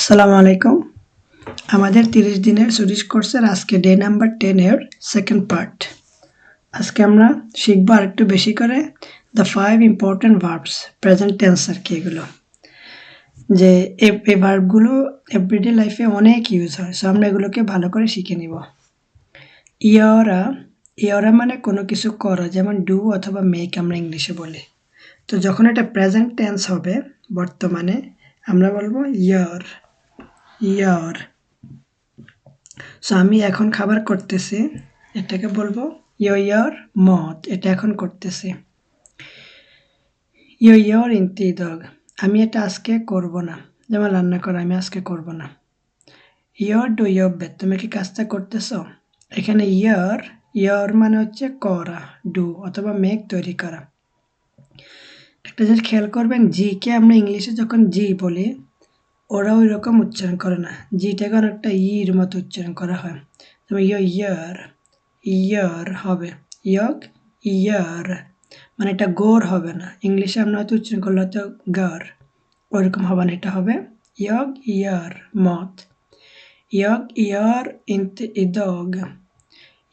আসসালামু আলাইকুম। আমাদের 30 দিনের সুইডিশ কোর্সের আজকে ডে নাম্বার 10 এর সেকেন্ড পার্ট। আজকে আমরা শিখব আরেকটু বেশি করে the 5 important verbs present tense আর কি এগুলো, যে এই ভার্বগুলো এভরিডে লাইফে অনেক ইউজ হয়। সো আমরা এগুলোকে ভালো করে শিখে নিব। ইয়রা ইয়রা মানে কোনো কিছু করা, যেমন ডু অথবা মেক আমরা ইংলিশে বলি। তো যখন এটা প্রেজেন্ট টেন্স হবে বর্তমানে, আমরা বলবো ইয়ার ইয়ার। সো আমি এখন খাবার করতেছি, এটাকে বলবো ইয়ার মত, এটা এখন করতেছি। ইয়ার ইনতি দগ, আমি এটা আজকে করব না, যেমন রান্না করা আমি আজকে করব না। ইয়ার ডু ইয়বেট, তুমি কি কাজটা করতেছ? এখানে ইয়ার মানে হচ্ছে করা, ডু অথবা মেক তৈরি করা। একটা জিনিস খেয়াল করবেন, জি কে আমরা ইংলিশে যখন জি বলি ওরা ওই রকম উচ্চারণ করে না, জিটাকে অনেকটা ইর মতো উচ্চারণ করা হয়। যেমন ইয়ার হবে ইয়ার, মানে এটা গোর হবে না। ইংলিশে আমরা হয়তো উচ্চারণ করলে হয়তো গার, ওরকম হবে না, এটা হবে ইয়ার মত। ইয়ার ইনতে ইদগ,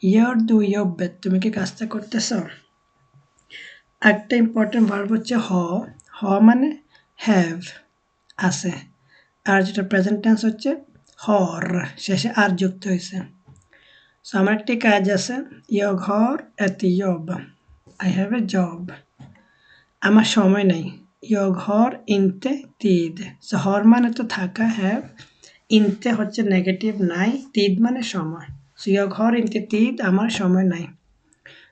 ইয়ার দু ইয়ব্বেত, তুমি কি কাজটা করতেছ? একটা ইম্পর্টেন্ট ভার্ব হচ্ছে হ মানে হ্যাভ, আছে। আর যেটা প্রেজেন্ট টেন্স হচ্ছে হর, শেষে আর যুক্ত হয়েছে। সো আমার একটি কাজ আছে, ইয়গ হর এত ইয়ব, আই হ্যাভ এ জব। আমার সময় নেই, ইয়গ হর ইনতে তিদ। সো হর মানে তো থাকা, হ্যাভ, ইনতে হচ্ছে নেগেটিভ নাই, তিদ মানে সময়। সো ইয়গ হর ইনতে তিদ, আমার সময় নাই।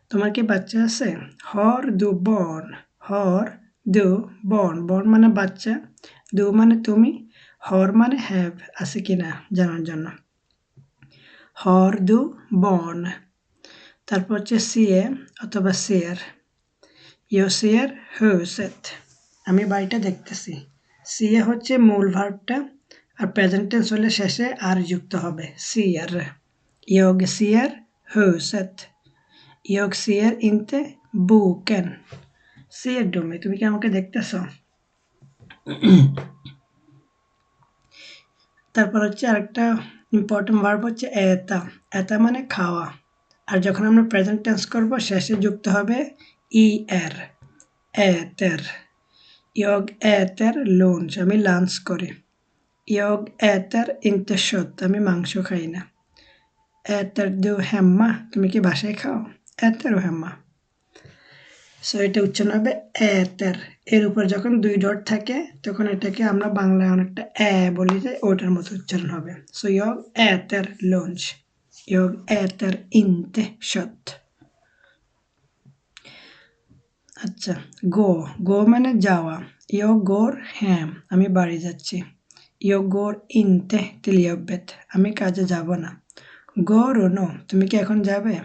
তোমার কি বাচ্চা আছে? হর দু বর্ন, হর দু বর্ন, বর্ন মানে বাচ্চা, দু মানে তুমি, হর মানে হ্যাভ, আছে কিনা জানার জন্য। হর দু বর্ন। তারপর হচ্ছে সিয়ে অথবা সিয়ার, ইউ সিয়ার হুসেট, আমি বাড়িটা দেখতেছি। সিয়ে হচ্ছে মূল ভার্বটা, আর প্রেজেন্ট টেন্স হলে শেষে আর যুক্ত হবে, সিয়ার। ইয়গ সিয়ার হুসেট, ইয়গ সিয়ার ইনতে বুকেন। সিয়ার ডোমে, তুমি কি আমাকে দেখতেছ? তারপর হচ্ছে আরেকটা ইম্পর্টেন্ট ভার্ব হচ্ছে এতা, এতা মানে খাওয়া। আর যখন আমরা প্রেজেন্ট টেন্স করব শেষে যুক্ত হবে ই এর, এতের। ইয়গ এতের লঞ্চ, আমি লাঞ্চ করি। ইয়গ এতের ইনতে সত, আমি মাংস খাই না। এতের দু হেম্মা, তুমি কি বাসায় খাও? এতেরও হেম্মা। সো এটা উচ্চারণ হবে এতের। এর উপর যখন দুই ডট থাকে তখন এটাকে আমরা বাংলায় অনেকটা বলি যে ওটার মতো উচ্চারণ হবে। সো ইয়গ এতের লঞ্চ, ইয়গ এতের ইনতে সত। আচ্ছা, গো মানে যাওয়া, ইয়গ গোর হ্যাম, আমি বাড়ি যাচ্ছি। ইয়গ গোর ইনতে till jobbet, আমি কাজে যাব না। গোর ও নো, তুমি কি এখন যাবে?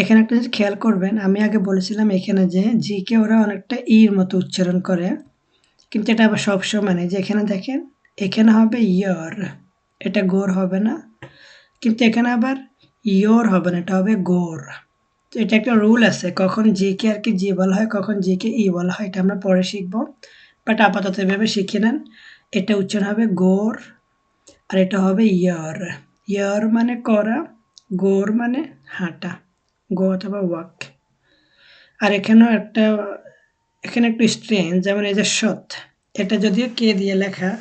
এখানে একটা জিনিস খেয়াল করবেন, আমি আগে বলেছিলাম এখানে যে জি কে ওরা অনেকটা ইর মতো উচ্চারণ করে, কিন্তু এটা আবার সবসময় নেই। যে এখানে দেখেন, এখানে হবে ইয়ার, এটা গোর হবে না, কিন্তু এখানে আবার ইয়োর হবে না, এটা হবে গোর। তো এটা একটা রুল আছে, কখন জি কে আর কি জি বলা হয়, কখন জি কে ই বলা হয়, এটা আমরা পরে শিখবো। বাট আপাতত এভাবে শিখে নেন, এটা উচ্চারণ হবে গোর, আর এটা হবে ইয়ার। ইয়ার মানে করা, গোর মানে হাঁটা, গো অথবা ওয়াক। আর এখানে একটু স্ট্রেঞ্জ, যেমন এই যে সৎ, এটা যদিও কে দিয়ে লেখা,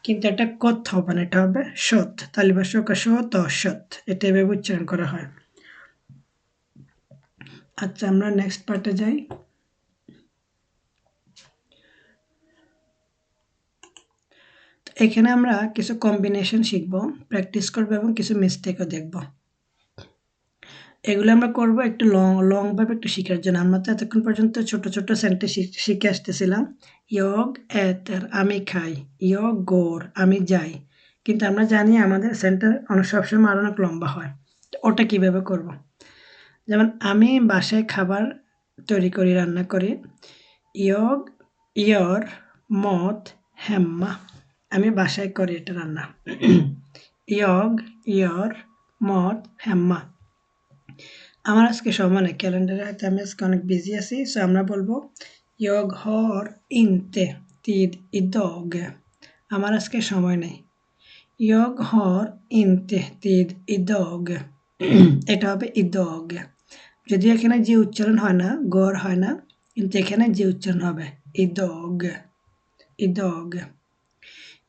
কিন্তু এটা কথ হবে না, এটা হবে সৎ, তালিবাসক সৎ অসৎ, এটা এভাবে উচ্চারণ করা হয়। আচ্ছা, আমরা নেক্সট পার্টে যাই। এখানে আমরা কিছু কম্বিনেশন শিখব, প্র্যাকটিস করব এবং কিছু মিস্টেকও দেখব। এগুলো আমরা করব একটু লং ভাবে একটু শেখার জন্য। আমরা তো এতক্ষণ পর্যন্ত ছোট ছোট সেন্টেন্স শিখে আসতেছিলাম। ইয়গ এতের, আমি খাই। ইয়গ গোর, আমি যাই। কিন্তু আমরা জানি আমাদের সেন্টেন্স অনেক সবসময় আরো অনেক লম্বা হয়। ওটা কিভাবে করব? যেমন আমি বাসায় খাবার তৈরি করি, রান্না করি। ইয়গ ইয়র মত হেম্মা, আমি বাসায় করি এটা রান্না। ইয়গ ইয়র মত হেম্মা, আমার আজকে সময় নেই, ক্যালেন্ডারে হয়তো আমি আজকে অনেক বিজি আছি। সো আমরা বলবো ইয়গ হর ইনতে তিদ ইদগ, আমার আজকে সময় নেই। Jag har inte tid idag. এটা হবে idag. যদিও এখানে যে উচ্চারণ হয় না, গড় হয় না, কিন্তু এখানে যে উচ্চারণ হবে idag. Idag.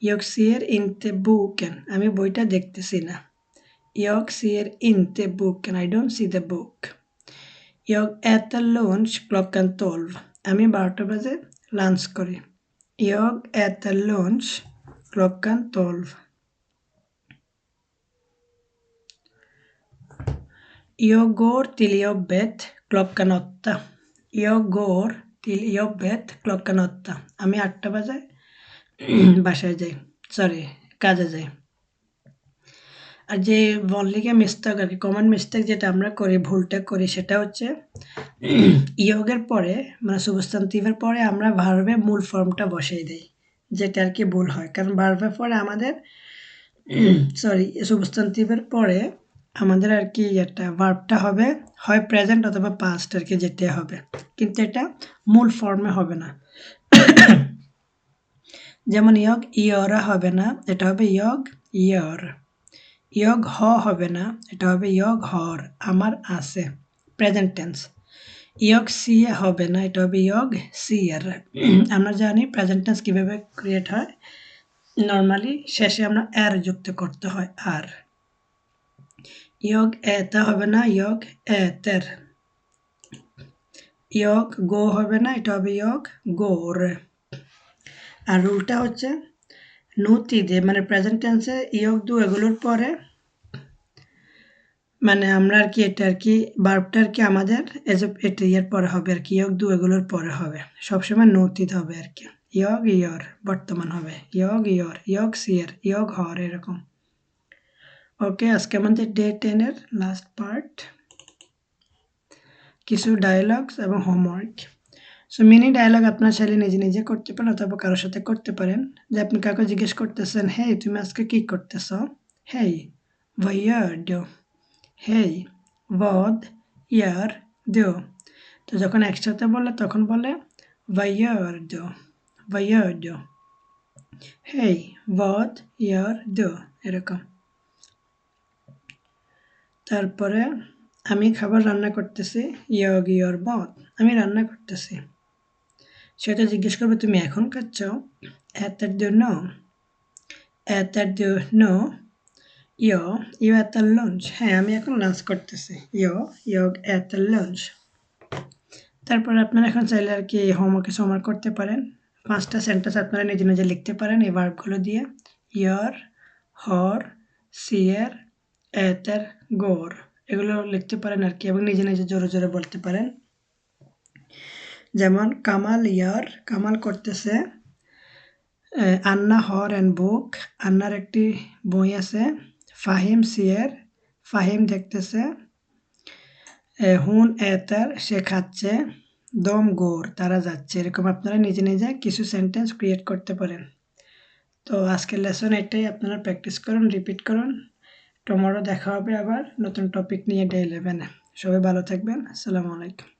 Jag ser inte boken. আমি বইটা দেখতেছি না। Jag ser inte boken. I don't see the book. Jag äter lunch klockan 12. আমি 12টা বাজে লাঞ্চ করি। Jag äter lunch klockan 12. Jag går till jobbet klockan 8. Jag går till jobbet klockan 8. আমি 8টা বাজে বাসায় যাই, সরি কাজে যাই। আর যে বললিকে মিস্টেক আর কি, কমন মিস্টেক যেটা আমরা করি, ভুলটা করি, সেটা হচ্ছে ইয়গের পরে মানে সুবস্তান্তিভের পরে আমরা ভার্বে মূল ফর্মটা বসিয়ে দিই, যেটা আর কি ভুল হয়। কারণ ভার্বের পরে আমাদের সরি সুবস্তান্তিভের পরে আমাদের আর কি একটা ভার্বটা হবে হয় প্রেজেন্ট অথবা পাস্ট আর কি, যেটা হবে, কিন্তু এটা মূল ফর্মে হবে না। যেমন ইয়গ ইয়রা হবে না, এটা হবে ইয়গ ইয়র। ইয়গ হবে না, এটা হবে ইয়গ হর, আমার আছে, প্রেজেন্ট টেন্স। ইয়গ সিয়ে হবে না, এটা হবে ইয়গ সিয়ার। আমরা জানি প্রেজেন্ট টেন্স কীভাবে ক্রিয়েট হয়, নর্মালি শেষে আমরা এর যুক্ত করতে হয় আর। ইয়গ এতে হবে না, ইয়গ এতের। ইয়গ গো হবে না, এটা হবে ইয়গ গোর। আর রুলটা হচ্ছে নতি দিয়ে মানে প্রেজেন্ট টেন্সে ইয়গ দু এগুলোর পরে মানে আমরা আর কি এটা আর কি ভার্বটা আর কি আমাদের এজ এটা ইয়ার পরে হবে আর কি, ইয়গ দু এগুলোর পরে হবে, সবসময় নতিত হবে আর কি। ইয়গ ইয়র বর্তমান হবে, ইয়গ ইয়র, ইয়গ সিয়ার, ইয়গ হর, এরকম। ওকে, আজকে আমাদের ডে 10-এর লাস্ট পার্ট, কিছু ডায়ালগস এবং হোমওয়ার্ক। সো মিনি ডায়ালগ আপনার চাইলে নিজে নিজে করতে পারেন অথবা কারোর সাথে করতে পারেন। যে আপনি কাউকে জিজ্ঞেস করতেছেন, হেই তুমি আজকে কি করতেছ, হেই vad gör du, হেই vad gör du। তো যখন একসাথে বলে তখন বলে vad gör du, vad gör du, হেই vad gör du, এরকম। তারপরে আমি খাবার রান্না করতেছি, jag gör vad, আমি রান্না করতেছি। সেটা জিজ্ঞেস করবে তুমি এখন খাচ্ছ, äter du nu, äter du nu, ja, jag äter lunch, হ্যাঁ আমি এখন লাঞ্চ করতেছি, ja, jag äter lunch। তারপরে আপনারা এখন চাইলে আর কি হোমওয়ার্ক করতে পারেন। 5টা সেন্টেন্স আপনারা নিজে নিজে লিখতে পারেন এই ভার্বগুলো দিয়ে, gör, har, ser, äter, går, এগুলো লিখতে পারেন আর কি, এবং নিজে নিজে জোরে জোরে বলতে পারেন। যেমন কামাল ইয়ার, কামাল করতেছে। আন্না হর অ্যান্ড বুক, আন্নার একটি বই আছে। ফাহিম সিয়ের, ফাহিম দেখতেছে। হুন এতার, সে খাচ্ছে। দম গোর, তারা যাচ্ছে। এরকম আপনারা নিজে নিজে কিছু সেন্টেন্স ক্রিয়েট করতে পারেন। তো আজকের লেসন এটাই, আপনারা প্র্যাকটিস করুন, রিপিট করুন। টুমরো দেখা হবে আবার নতুন টপিক নিয়ে ডে 11-এ। সবাই ভালো থাকবেন। আসসালামু আলাইকুম।